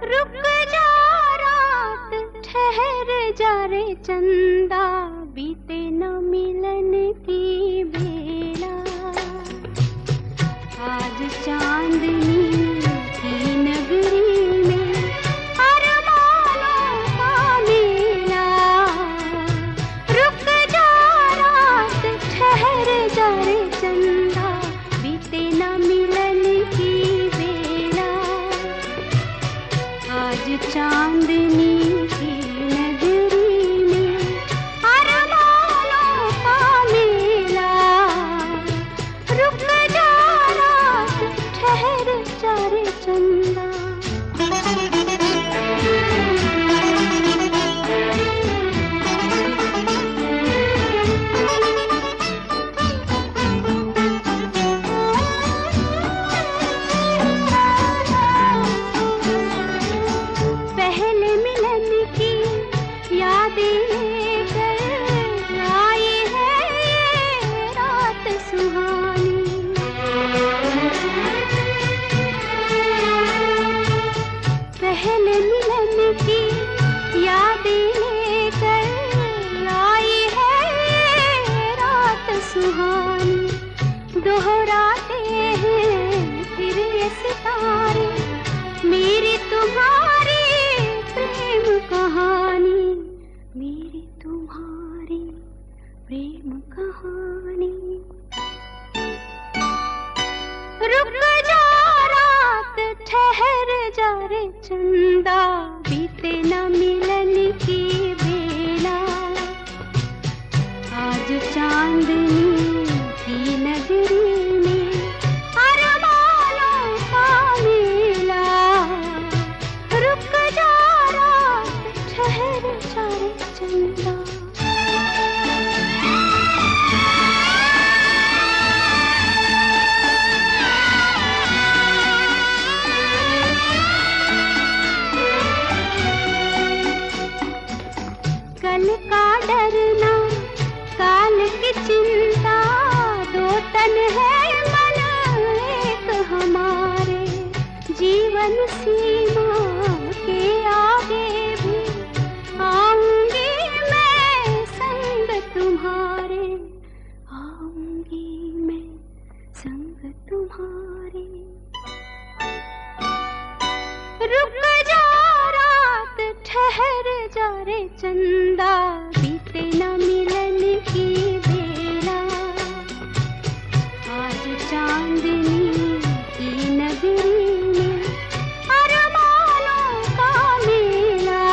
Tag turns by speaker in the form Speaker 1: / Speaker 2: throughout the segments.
Speaker 1: रुक जा रात ठहर जा रे चंदा, बीते न मिलन की बेला। आज चांदनी की नगरी में अरमानों का मेला। रुक जा रात ठहर जा रे चंदा, बीते न मिलन की बेला। आज चांदनी की नगरी में अरमानों का मेला। रुक जा रात ठहर जा रे चंदा। पहले मिलन की यादें लेकर आई है ये रात सुहानी। पहले मिलन की यादें लेकर आई है ये रात सुहानी। दोहराते हैं फिर ये सितारे मेरी तुम्हारी प्रेम कहानी, मेरी तुम्हारी प्रेम कहानी। रुक जा रात ठहर जा रे चंदा, बीते न मिलन की बेला। आज चांदनी की नगरी में अरमानों का मेला। रुक जा रात ठहर जा रे चंदा। कल का डरना काल की चिंता, दो तन है मन एक हमारे। जीवन सीमा के आगे भी आऊंगी मैं संग तुम्हारे, आऊंगी मैं संग तुम्हारे। रुक जा रात ठहर जा रे चंदा, बीते न मिलन की बेला। आज चांदनी की नगरी में अरमानों का मेला।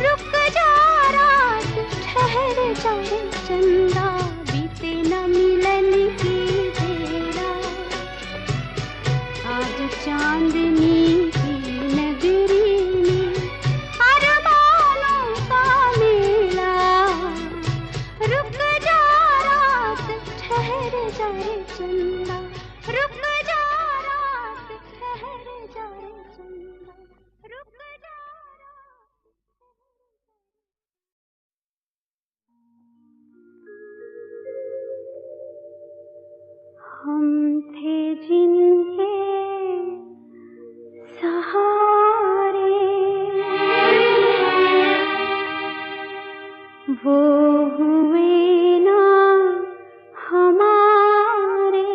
Speaker 1: रुक जा रात ठहर जा रे चंदा, बीते न मिलन की बेला। आज चांदनी की नगरी में अरमानों का मेला। रुक जा रात ठहर जा रे चंदा। रुक जा रात ठहर जा रे चंदा। रुक जा रात। हम थे जिनके सहारे, वो हुए ना हमारे।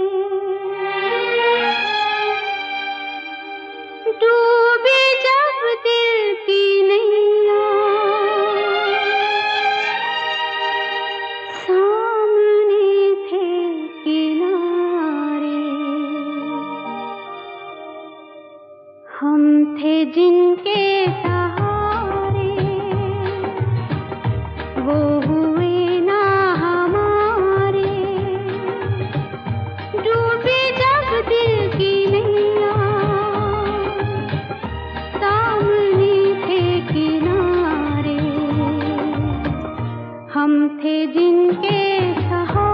Speaker 1: डूबे जब दिल की नैया, सामने थे किनारे। हम थे जिनके सहारे, वो हुए ना हमारे। डूबे जब दिल की नैया, सामने थे किनारे। हम थे जिनके सहारे।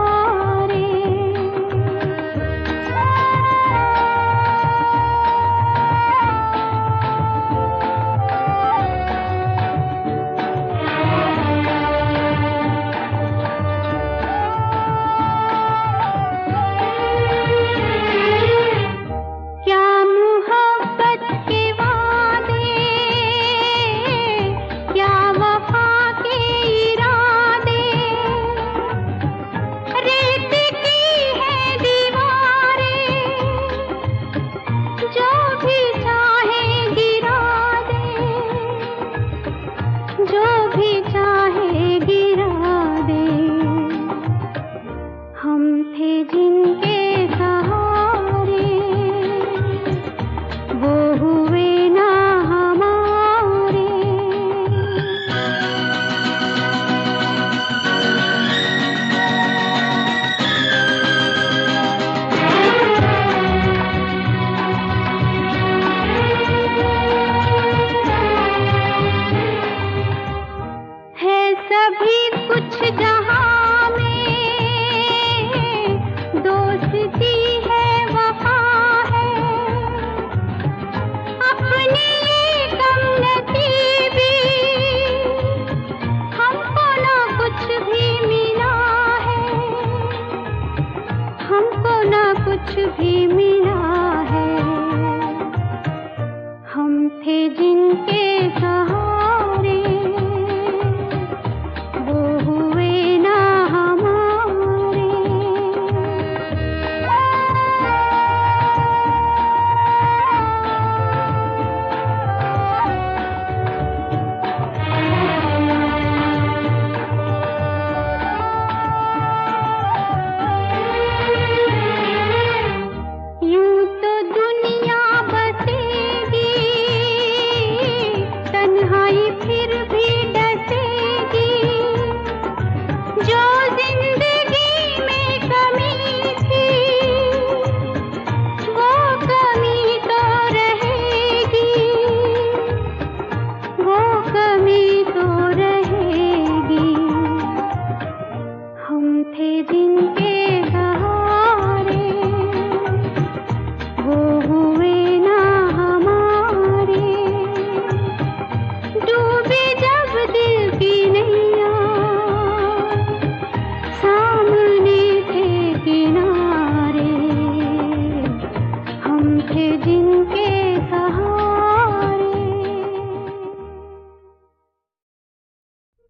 Speaker 1: जिनके सहारे।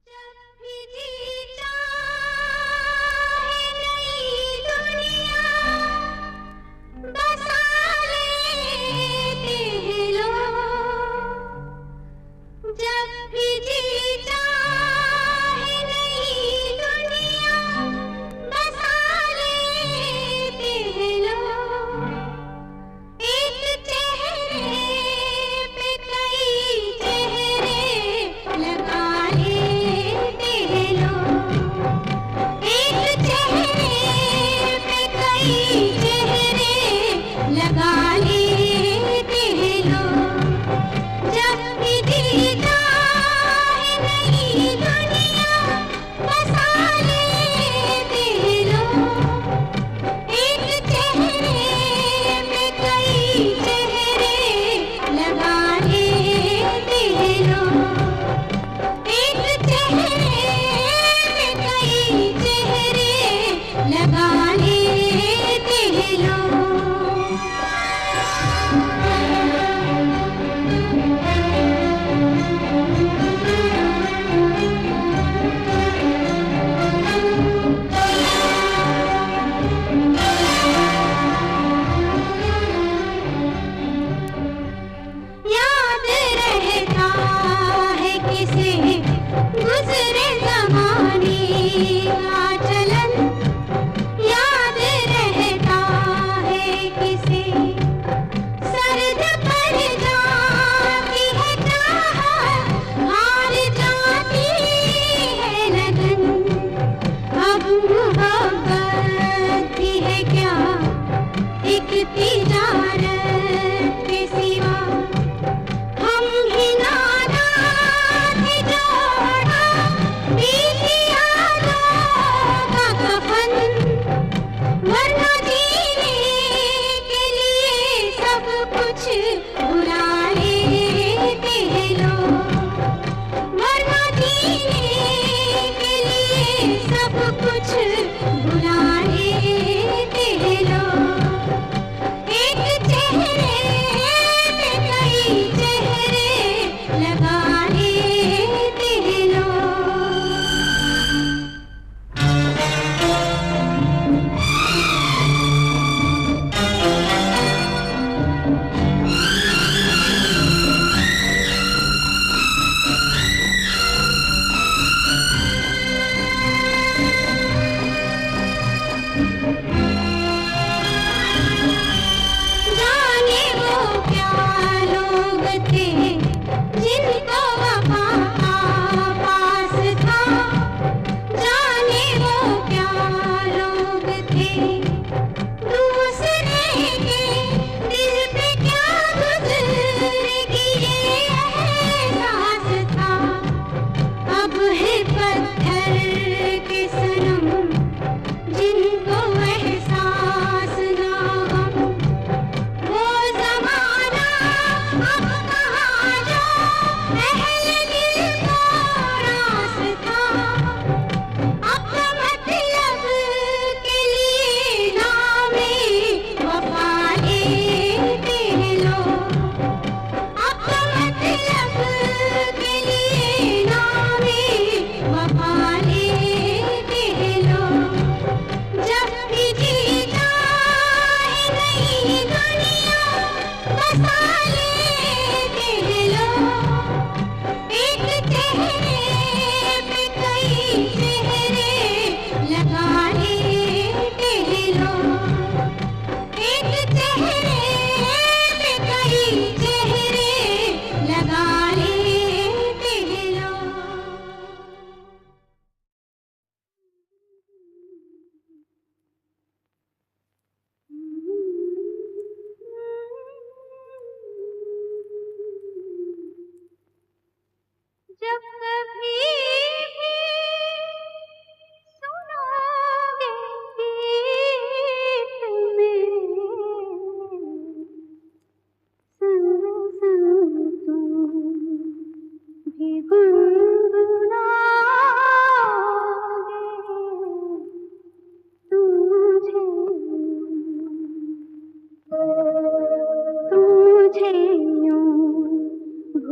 Speaker 1: जब भी जी चाहे नई दुनिया बसा लेते हैं लोग। जब भी जी चाहे नई दुनिया बसा लेते हैं लोग। एक चेहरे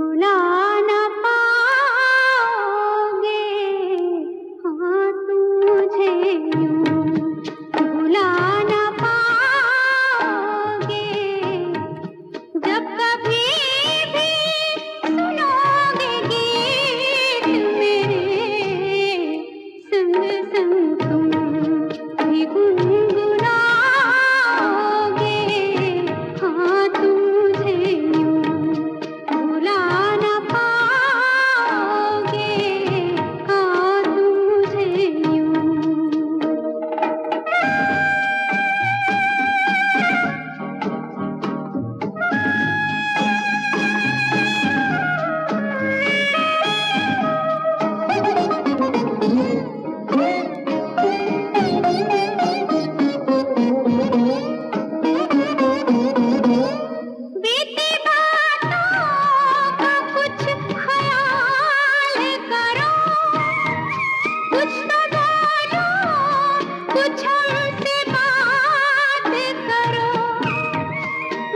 Speaker 1: भुला न पाओगे, हाँ तुम मुझे यूं भुला न पाओगे। जब कभी भी सुनोगे गीत मेरे, संग संग तुम भी गुनगुनाओगे, हाँ तुम मुझे यूं भुला न पाओगे, हाँ तुम मुझे यूं। बीती बातों का कुछ ख्याल करो, कुछ तो बोलो, कुछ हमसे बात करो।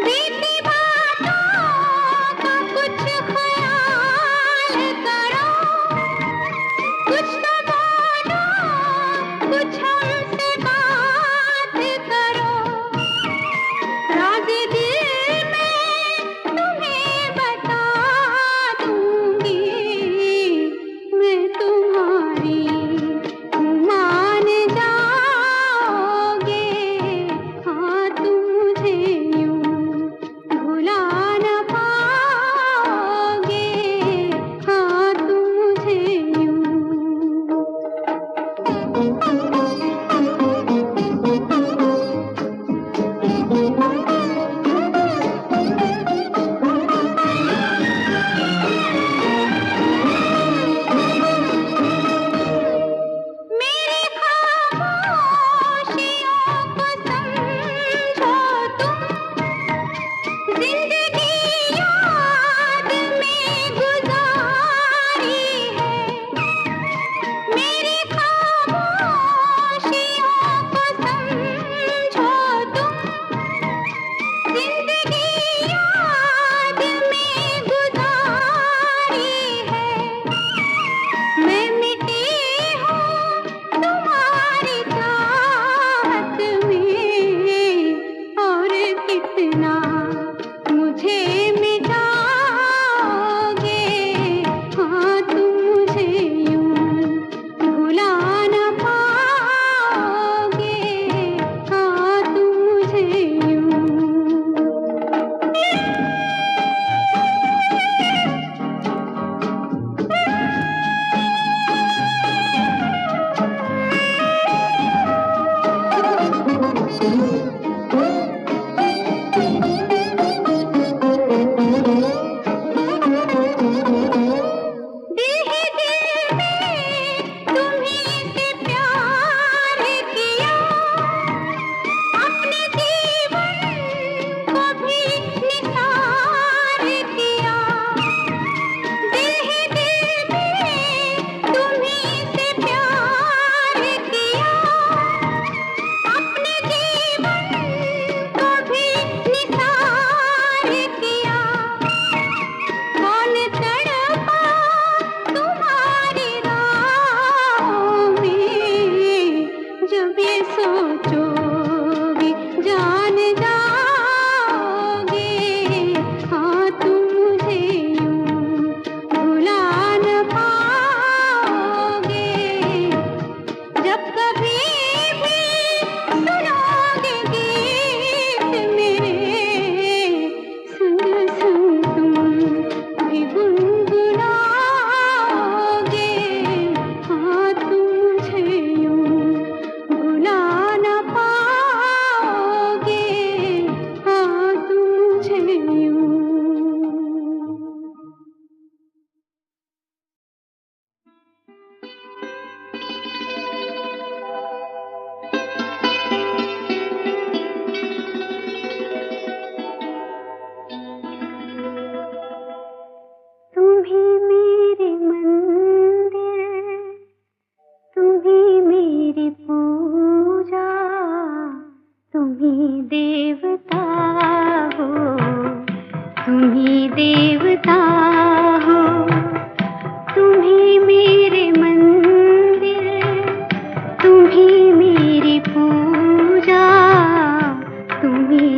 Speaker 1: बीती बातों का कुछ ख्याल करो, कुछ तो बोलो, कुछ हमसे बात करो। राज़ दिल में तुम्हें बता दूंगी, मैं तुम्हारी हूँ, मान जाओगे, हाँ तुम मुझे यूं भुला न पाओगे, हाँ तुम मुझे यूं। मेरी खामोशियों को समझो तुम, जिंदगी याद में गुजारी है। मेरी खामोशियों को समझो तुम, जिंदगी याद में गुजारी है। मैं मिटी हूँ तुम्हारी चाहत में, और कितना मुझे मिटाओगे, हाँ तुम मुझे यूं भुला न पाओगे, हाँ तुम मुझे यूं।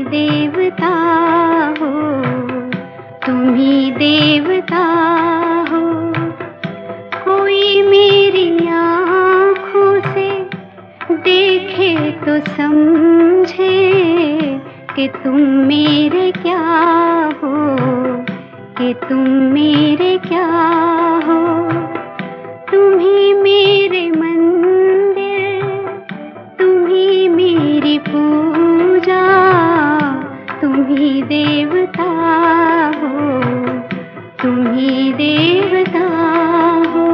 Speaker 1: देवता हो, तुम ही देवता हो। कोई मेरी आँखों से देखे तो समझे कि तुम मेरे क्या हो, कि तुम मेरे क्या हो। तुम ही मेरे मंदिर, तुम ही मेरी पूजा, तुम ही देवता हो, तुम ही देवता हो।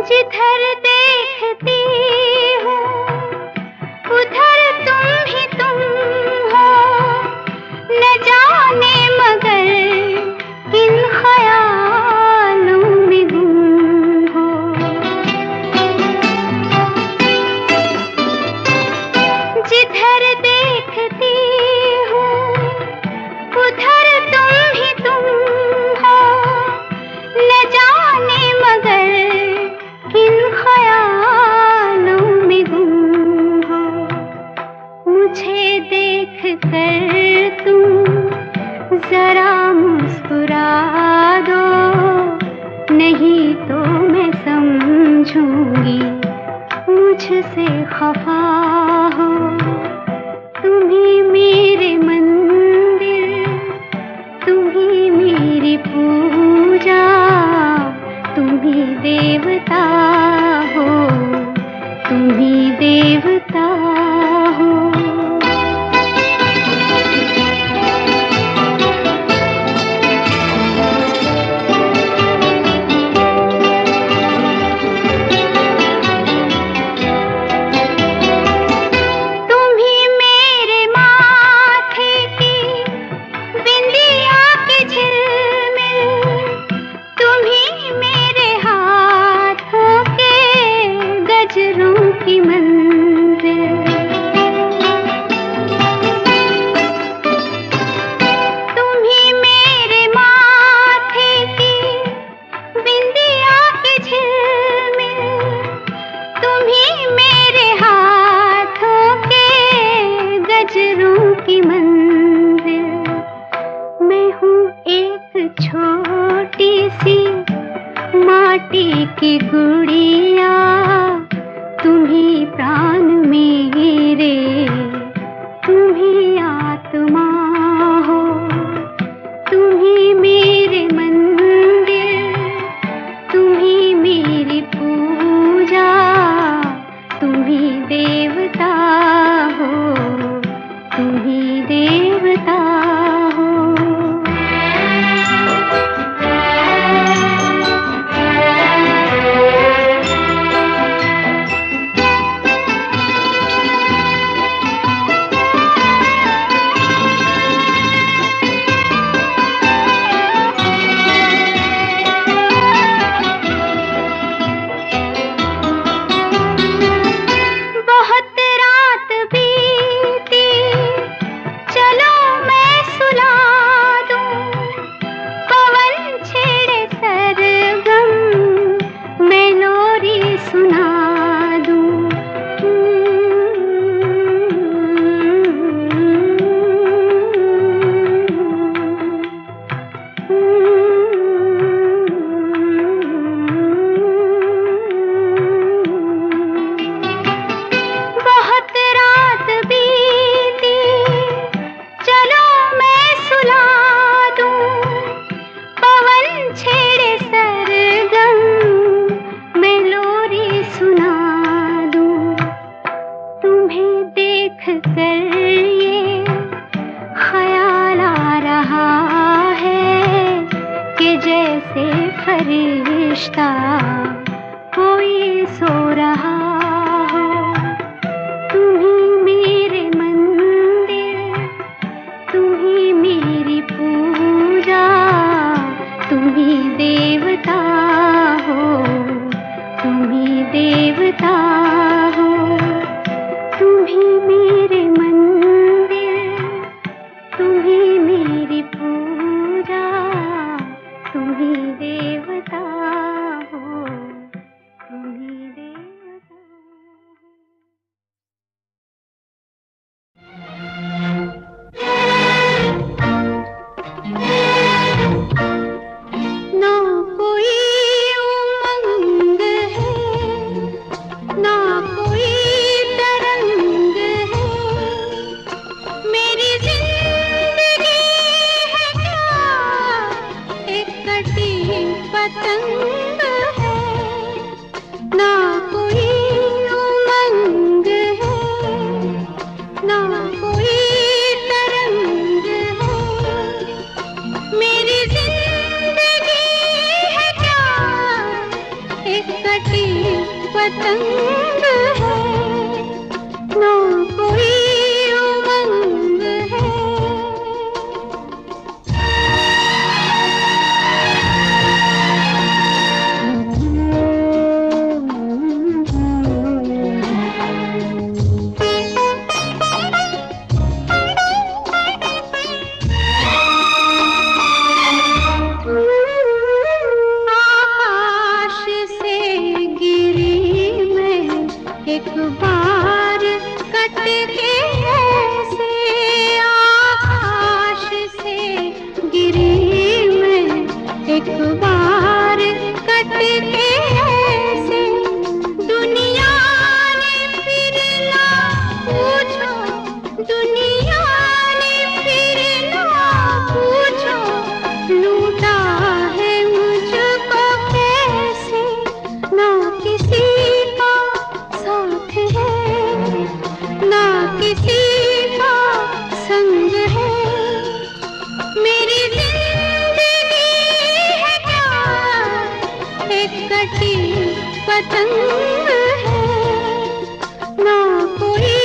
Speaker 1: जिधर देखती हूँ उधर तुम ही तुम हो, न जाने मगर किन ख्यालों में गुम हो। जिधर देखती हूँ उधर तुम ही तुम हो, न जाने मगर किन ख्यालों में गुम हो। मुझे देख कर तुम जरा मुस्कुरा दो, नहीं तो मैं समझूंगी मुझसे खफा हो। तुम ही मेरे मंदिर, तुम ही मेरी पूजा, तुम ही देवता हो, तुम ही देवता हो। तुम ही मेरे माथे की बिंदिया की झिलमिल, तुम ही मेरे हाथों के गजरों की मंजिल। तुम ही मेरे माथे की बिंदिया की झिलमिल, तुम ही मेरे हाथों के गजरों की मंजिल। मैं हूँ एक छोटी सी माटी की गुड़िया, तुम ही प्राण मेरे, तुम ही आत्मा हो। तुम ही मेरे मंदिर, तुम ही मेरी पूजा, तुम ही देवता हो, तुम ही देवता हो। बहुत रात बीती, चलो मैं सुला दूं, पवन छेड़े सरगम, मैं लोरी सुना दूं। बहुत रात बीती, चलो मैं सुला दूं, पवन छेड़े सरगम, मैं लोरी सुना दूं। तुम्हें देख कर ये ख्याल आ रहा है कि जैसे फरिश्ता कोई सो रहा हो। तुम ही मेरे मंदिर, तुम ही मेरी पूजा, तुम ही देवता हो, तुम ही देवता हो। तुम ही मेरे मंदिर, तुम ही पतंग है, ना कोई उमंग है। एक बार कट के ऐसे आकाश से गिरी मैं, एक बार कट के ऐसे दुनिया ने फिर ना पूछो, दुनिया ने फिर ना पूछो, लूटा है मुझको कैसे, ना किसी साथ है, ना किसी का संग है। मेरी जिंदगी है क्या एक कटी पतंग है, ना कोई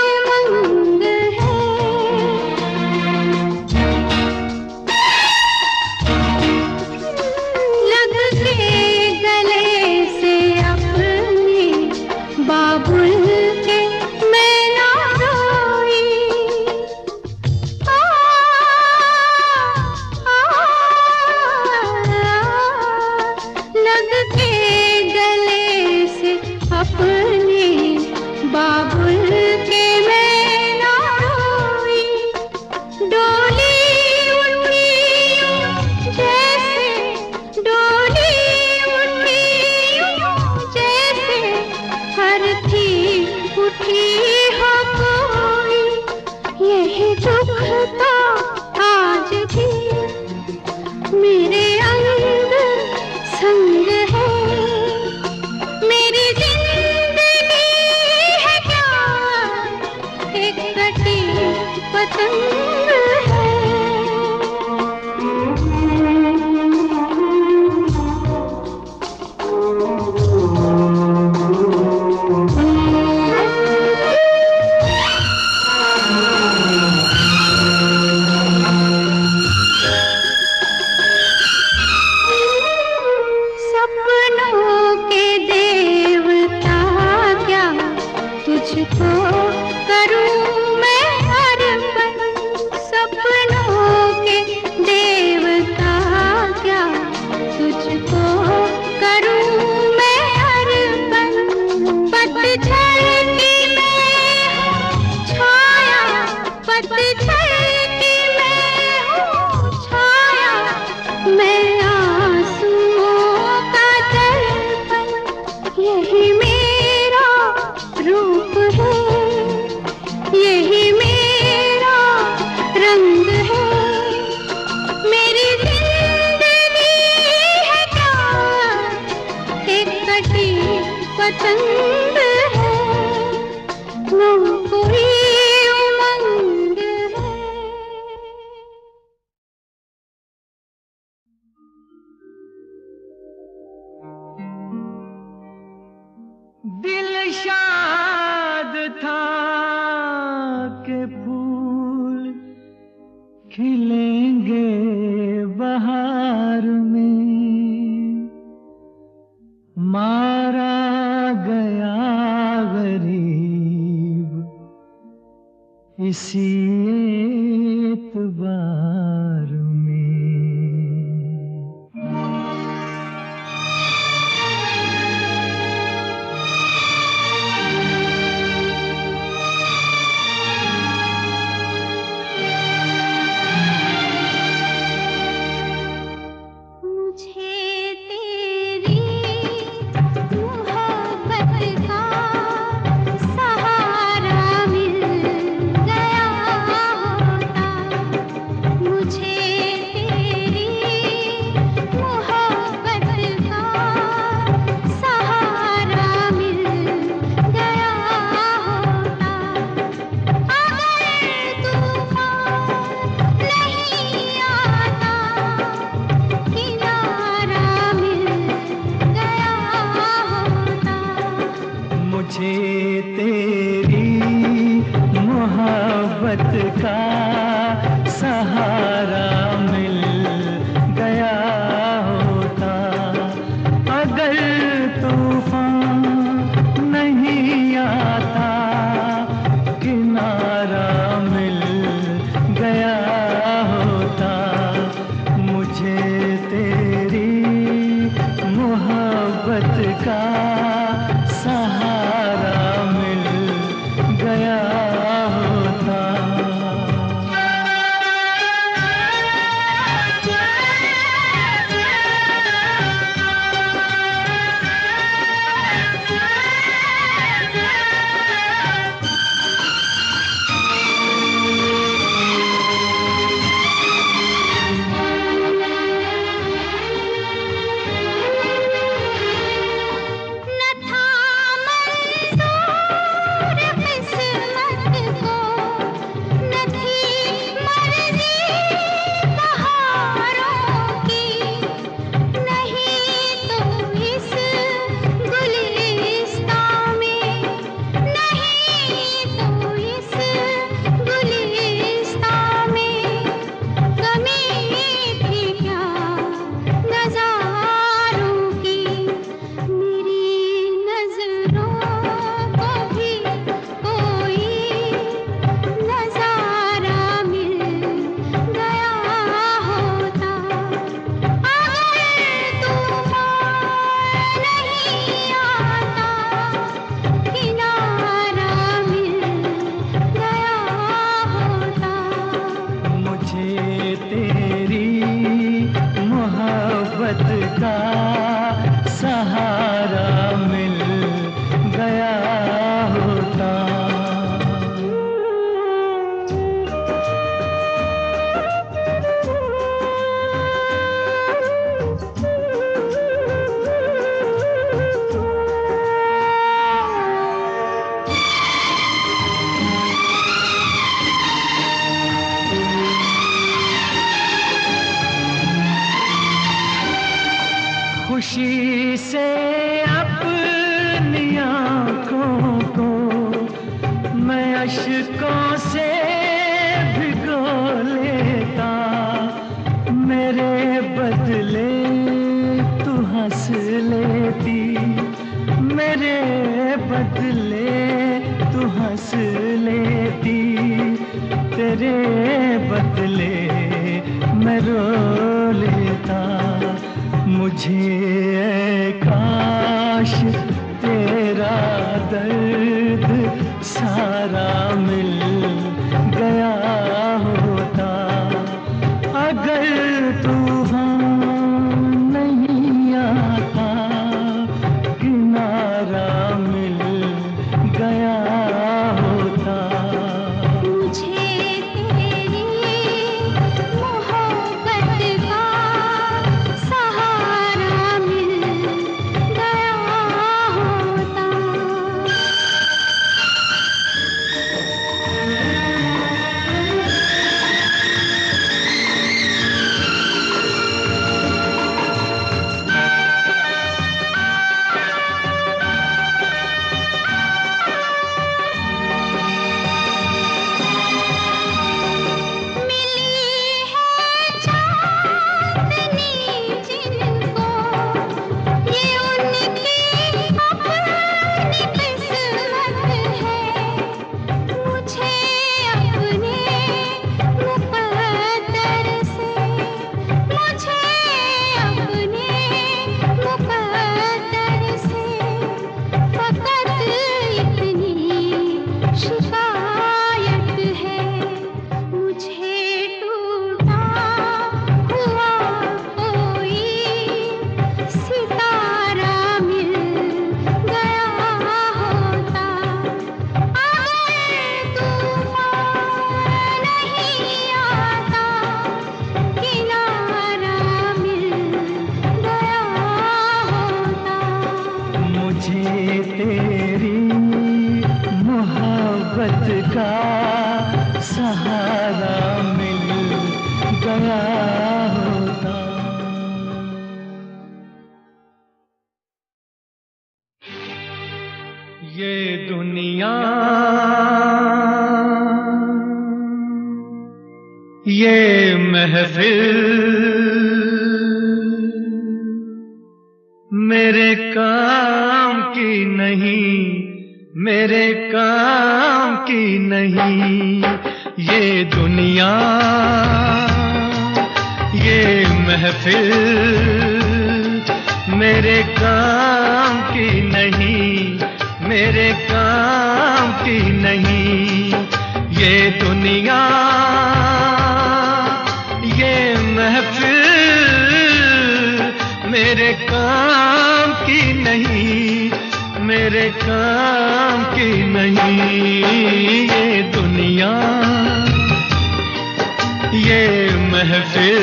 Speaker 1: उमंग है। लग के गले से अपने बाबुल के मैं ना रोई, लग के गले से अपने बाबुल के मैं ना रोई। डोली उठी जैसे, डोली उठी जैसे हर थी उठी हो कोई, यही दुख तो आज भी मेरे अंग संग है। मेरी जिंदगी है क्या एक कटी पतंग है। सपनों के देवता क्या तुझको करूं मैं अर्पण, सपनों के देवता क्या तुझको करूं मैं अर्पण। पतझड़ की मैं हूँ छाया, पतझड़ की मैं हूँ छाया, मैं यही मेरा रूप है, यही मेरा रंग है। मेरी जिंदगी है क्या एक कटी पतंग है, ना कोई उमंग है।
Speaker 2: दिल शाद था के फूल खिलेंगे बहार में, मारा गया गरीब इसी एतबार में।
Speaker 1: सहारा मिल गया।
Speaker 2: का सहारा मिल गया होता। खुशी से अपनी आँखों को मैं अश्कों से भिगो लेता, मेरे बदले तू हंस लेती, मेरे बदले तू हंस लेती, तेरे बदले मैं रो लेता। मुझे काश तेरा दर्द सारा मिल गया होता। अगर तूफान नहीं आता, किनारा मिल गया होता।
Speaker 1: मुझे तेरी मोहब्बत का सहारा मिल गया होता।
Speaker 2: का सहारा मिल गया होता। ये दुनिया ये महफिल मेरे काम की नहीं, मेरे काम की नहीं। ये दुनिया ये महफिल मेरे काम की नहीं, मेरे काम की नहीं। ये दुनिया ये महफिल मेरे काम की नहीं, मेरे काम की नहीं। ये दुनिया ये महफिल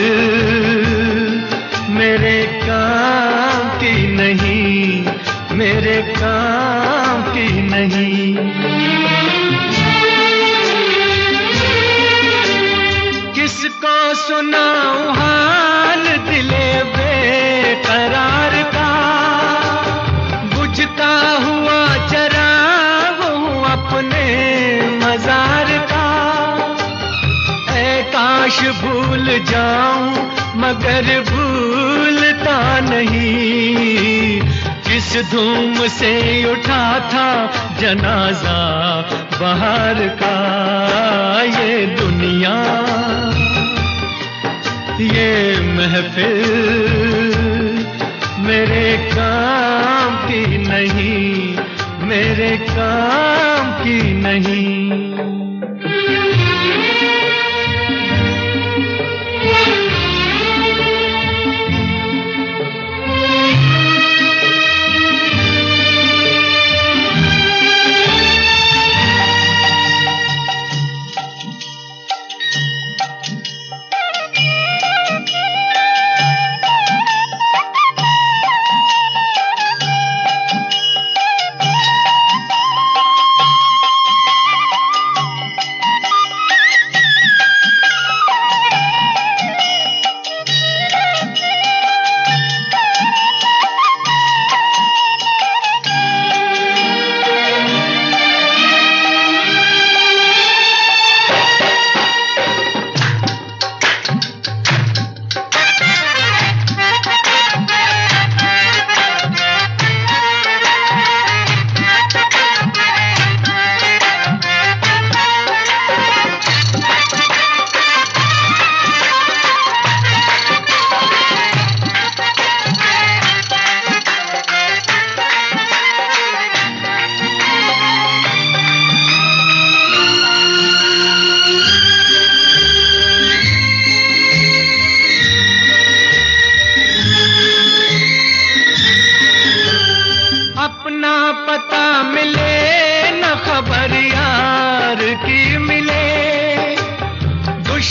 Speaker 2: मेरे काम की नहीं, मेरे काम की नहीं। किसको सुनाऊं हाल दिले बेकरार का, बुझता हुआ चराग हूँ अपने मजार का। ऐ काश भूल जाऊं मगर भूलता नहीं, जिस धूम से उठा था जनाजा बहार का। ये दुनिया ये महफिल मेरे काम की नहीं, मेरे काम की नहीं।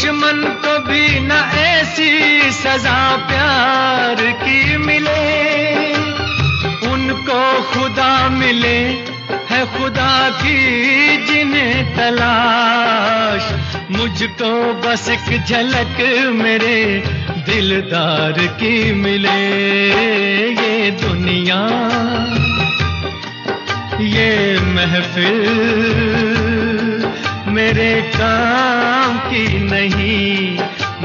Speaker 2: दुश्मन को भी न ऐसी सजा प्यार की मिले, उनको खुदा मिले है खुदा की जिन्हें तलाश। मुझको बस एक झलक मेरे दिलदार की मिले। ये दुनिया ये महफिल मेरे काम की नहीं,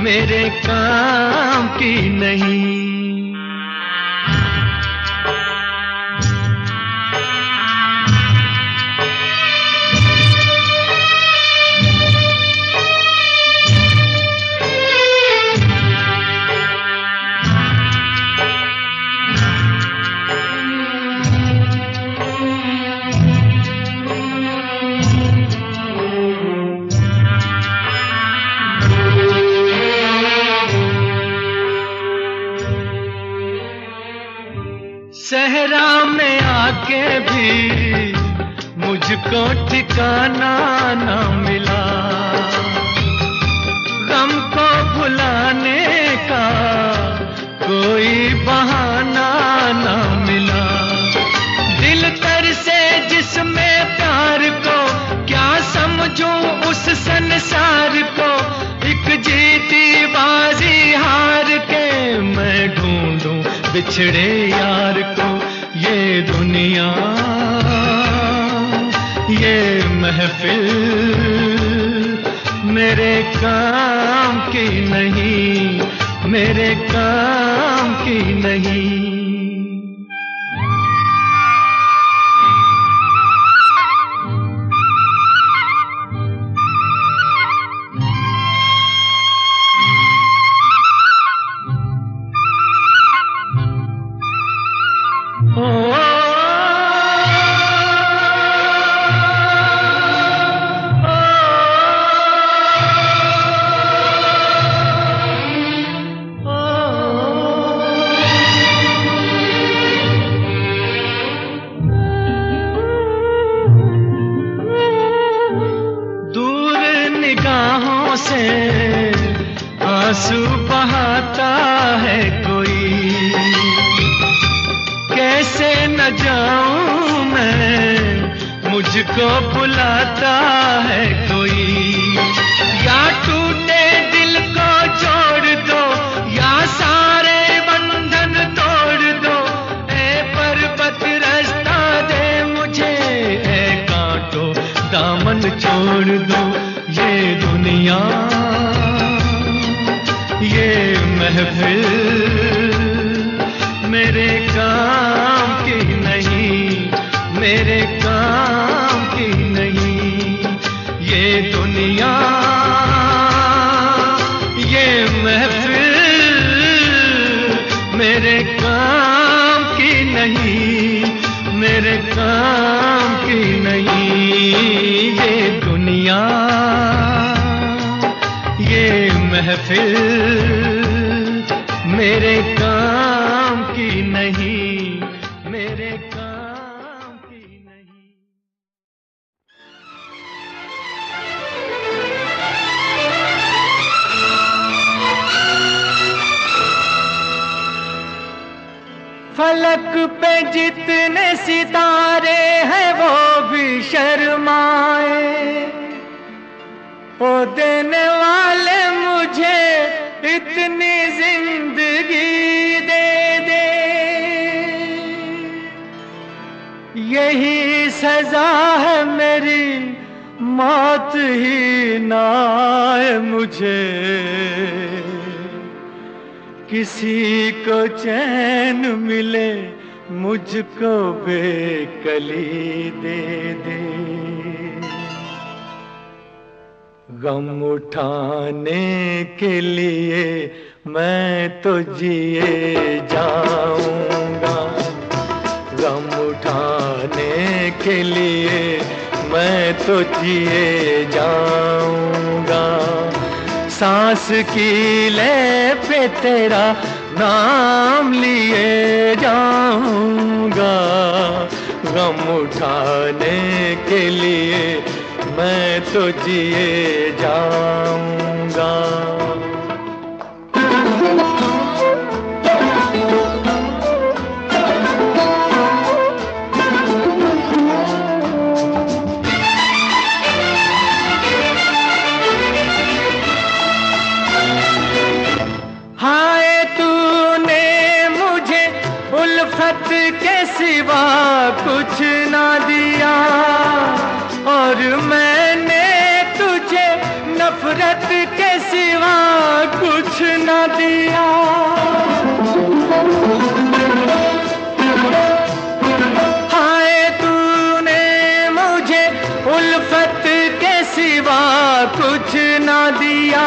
Speaker 2: मेरे काम की नहीं। सहरा में आके भी मुझको ठिकाना न मिला, गम को भुलाने का कोई बहाना न मिला। दिल तरसे जिसमें प्यार को, क्या समझूं उस संसार को। एक जीती बाजी हार के मैं ढूंढूं बिछड़े यार को। ये दुनिया ये महफिल मेरे काम की नहीं, मेरे काम की नहीं। से आंसू बहाता है कोई, कैसे न जाऊं मैं, मुझको बुलाता है कोई। या टूटे दिल को जोड़ दो, या सारे बंधन तोड़ दो। ए पर्वत रास्ता दे मुझे, ए कांटो दामन छोड़ दो। ये दुनिया ये महफिल मेरे काम की नहीं, मेरे काम की नहीं। ये दुनिया ये महफिल मेरे काम की नहीं, मेरे काम की नहीं। ये दुनिया ये महफिल मेरे काम की नहीं, मेरे काम की नहीं। फलक पे जितने सितारे हैं वो भी शर्माए, ओ देने वाले मुझे इतनी जिंदगी दे दे। यही सजा है मेरी, मौत ही ना आए मुझे। किसी को चैन मिले, मुझको बेकली दे दे। गम उठाने के लिए मैं तो जिए जाऊंगा, गम उठाने के लिए मैं तो जिए जाऊंगा। सांस की ले पे तेरा नाम लिए जाऊंगा, गम उठाने के लिए मैं तो जिए जाऊंगा। हाय तूने मुझे उल्फत के सिवा कुछ ना दिया, और मैंने तुझे नफरत के सिवा कुछ ना दिया। हाय तूने मुझे उल्फत के सिवा कुछ ना दिया,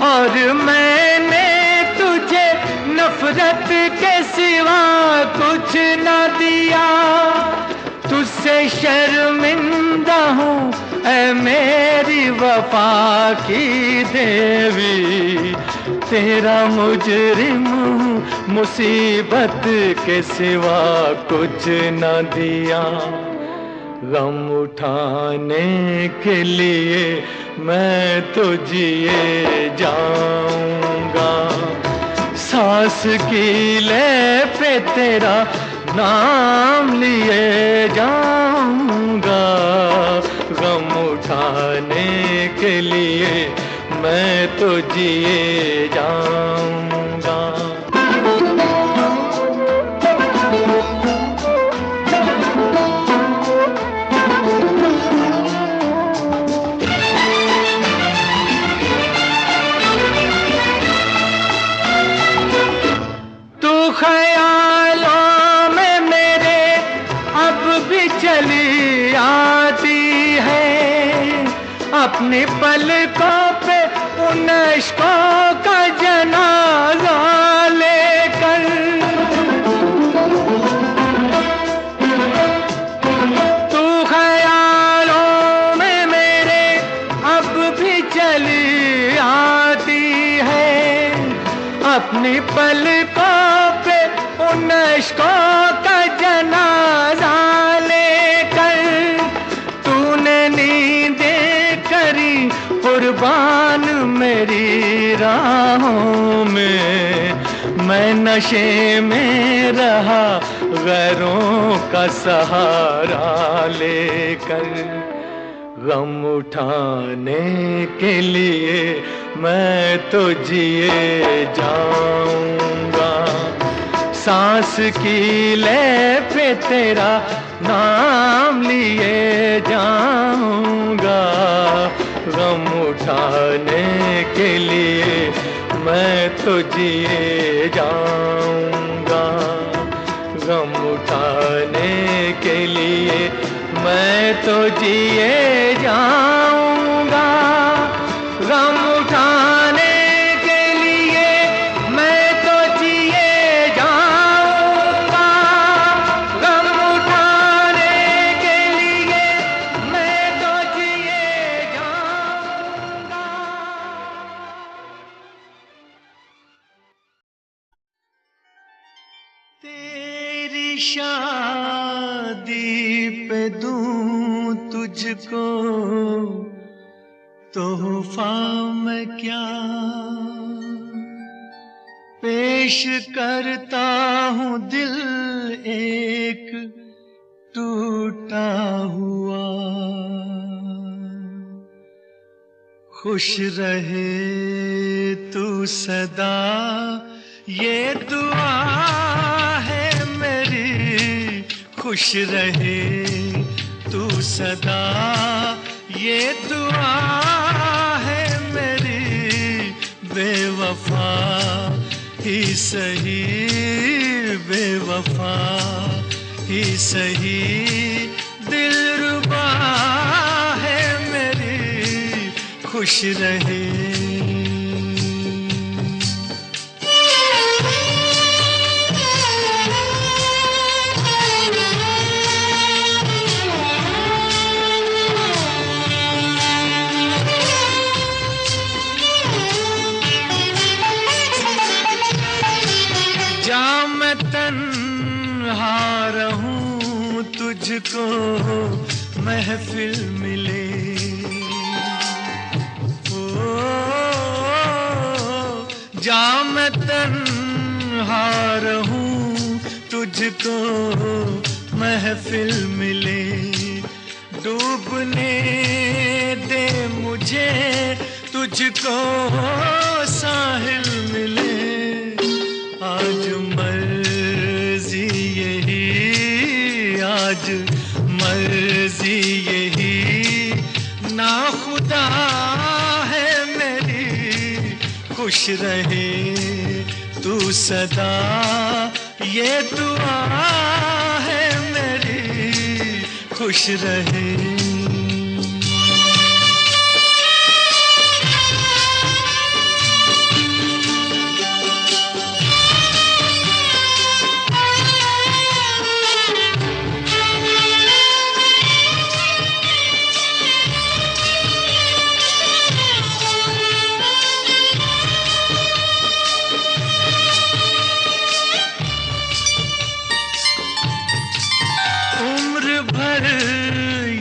Speaker 2: और मैंने तुझे नफरत के सिवा कुछ ना दिया। तुझसे शर्मिंदा हूँ ऐ मेरी वफा की देवी, तेरा मुजरिम हूँ मुसीबत के सिवा कुछ न दिया। गम उठाने के लिए मैं तो जिए जाऊंगा, सांस की ले पे तेरा नाम लिए जाऊंगा। गम उठाने के लिए मैं तो जिए जाऊंगा। तू ख्यालों में मेरे अब भी चली आती है, अपनी पलकों पे उन इश्कों का जनाजा लेकर। तू ख्यालों में मेरे अब भी चली आती है, अपनी पलकों पे उन इश्कों का जनाजा लेकर। तूने नींदें करी कुर्बान मेरी राहों में, मैं नशे में रहा गैरों का सहारा लेकर। गम उठाने के लिए मैं तो जिए जाऊंगा, सांस की ले पे तेरा नाम लिए जाऊंगा। गम उठाने के लिए मैं तो जिए जाऊंगा, गम उठाने के लिए मैं तो जिए जाऊंगा। गम उठाने के लिए मैं तो जिए जाऊंगा, गम उठाने के लिए मैं तो जिए जाऊंगा। तेरी शादी पे दूं तुझको तोहफा मैं क्या, पेश करता हूँ दिल एक टूटा हुआ। खुश रहे तू सदा ये दुआ है मेरी, खुश रहे तू सदा ये दुआ है मेरी। बेवफा ही सही, बेवफा ही सही, दिलरुबा है मेरी, खुश रहे। तुझको महफिल मिले। ओ जा मैं तन्हा रहूं, तुझको महफिल मिले। डूबने दे मुझे, तुझको साहिल मिले। आज मर्जी यही, आज मर्जी यही, ना खुदा है मेरी, खुश रहे तू सदा, ये दुआ है मेरी, खुश रहे।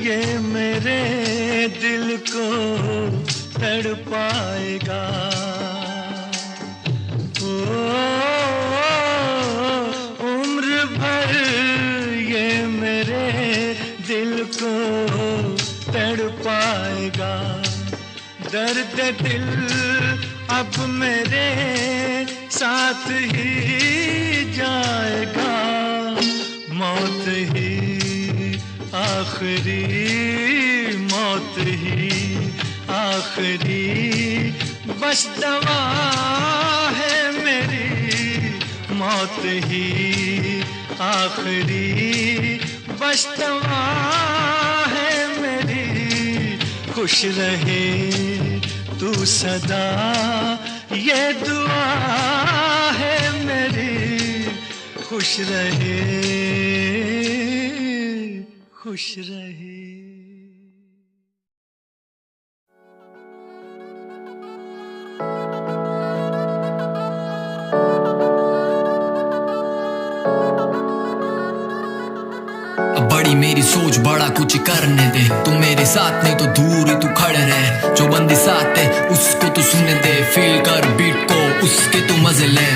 Speaker 2: ये मेरे दिल को तड़पाएगा। ओ उम्र भर ये मेरे दिल को तड़पाएगा। दर्द दिल अब मेरे साथ ही जाएगा। मौत ही आखिरी, मौत ही आखिरी, बस दवा है मेरी। मौत ही आखिरी, बस दवा है मेरी, खुश रहे तू सदा, ये दुआ है मेरी, खुश रहे, खुश रहे।
Speaker 3: बड़ी मेरी सोच, बड़ा कुछ करने दे। तू मेरे साथ नहीं तो दूर ही तू खड़े रहे। जो बंदी साथ है उसको तू सुनने दे। फील कर बीट को, उसके तू मजे ले।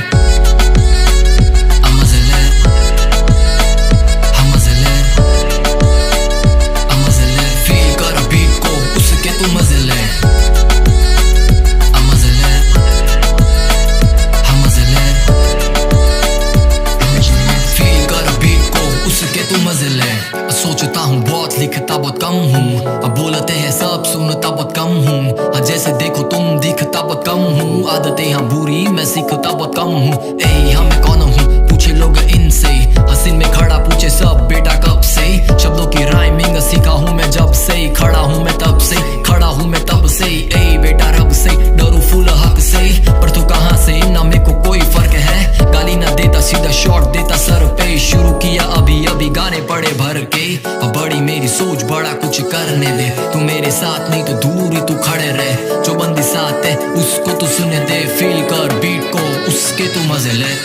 Speaker 3: सोचता हूँ बहुत, लिखता बहुत कम हूँ। अब बोलते हैं सब, सुनता बहुत कम हूँ। जैसे देखो तुम, दिखता बहुत कम हूँ। आदतें यहाँ बुरी, मैं सीखता बहुत कम हूँ। ए हाँ मैं कौन हूँ, पूछे लोग इनसे। हसीन में खड़ा पूछे सब, बेटा कब से। शब्दों की राइमिंग सीखा हूँ मैं जब से। खड़ा हूँ मैं तब से, खड़ा हूँ मैं तब से। ए बेटा रब से डरू फुल हक से। पर तू कहाँ से, ना मेरे को कोई फर्क है। गाली ना देता, सीधा शॉट देता सर पे। शुरू किया अभी अभी, गाने पड़े भर के। बड़ी मेरी सोच, बड़ा कुछ करने दे। तू मेरे साथ नहीं तो दूर ही तू खड़े रहे। जो बंदी साथ है उसको तू सुने दे। फील कर बीट को, उसके तू मजे ले।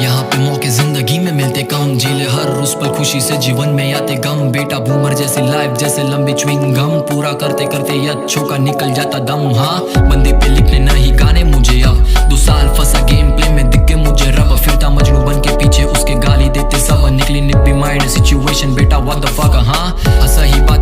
Speaker 3: यहाँ पे मौके जिंदगी में मिलते कम। झीले हर उस पर खुशी से, जीवन में आते गम। बेटा बूमर जैसी लाइफ, जैसे लंबी च्विंग गम। पूरा करते करते यच्छों का निकल जाता दम। हाँ बंदी पे लिखने नहीं गाने मुझे अब। 2 साल फंसा गेम प्ले में, दिख के मुझे रब। फिरता मजनू बन के पीछे उसके, गाली देते सब। निकली निब्बी माइंड सिचुएशन, बेटा व्हाट द फक। हाँ सही बात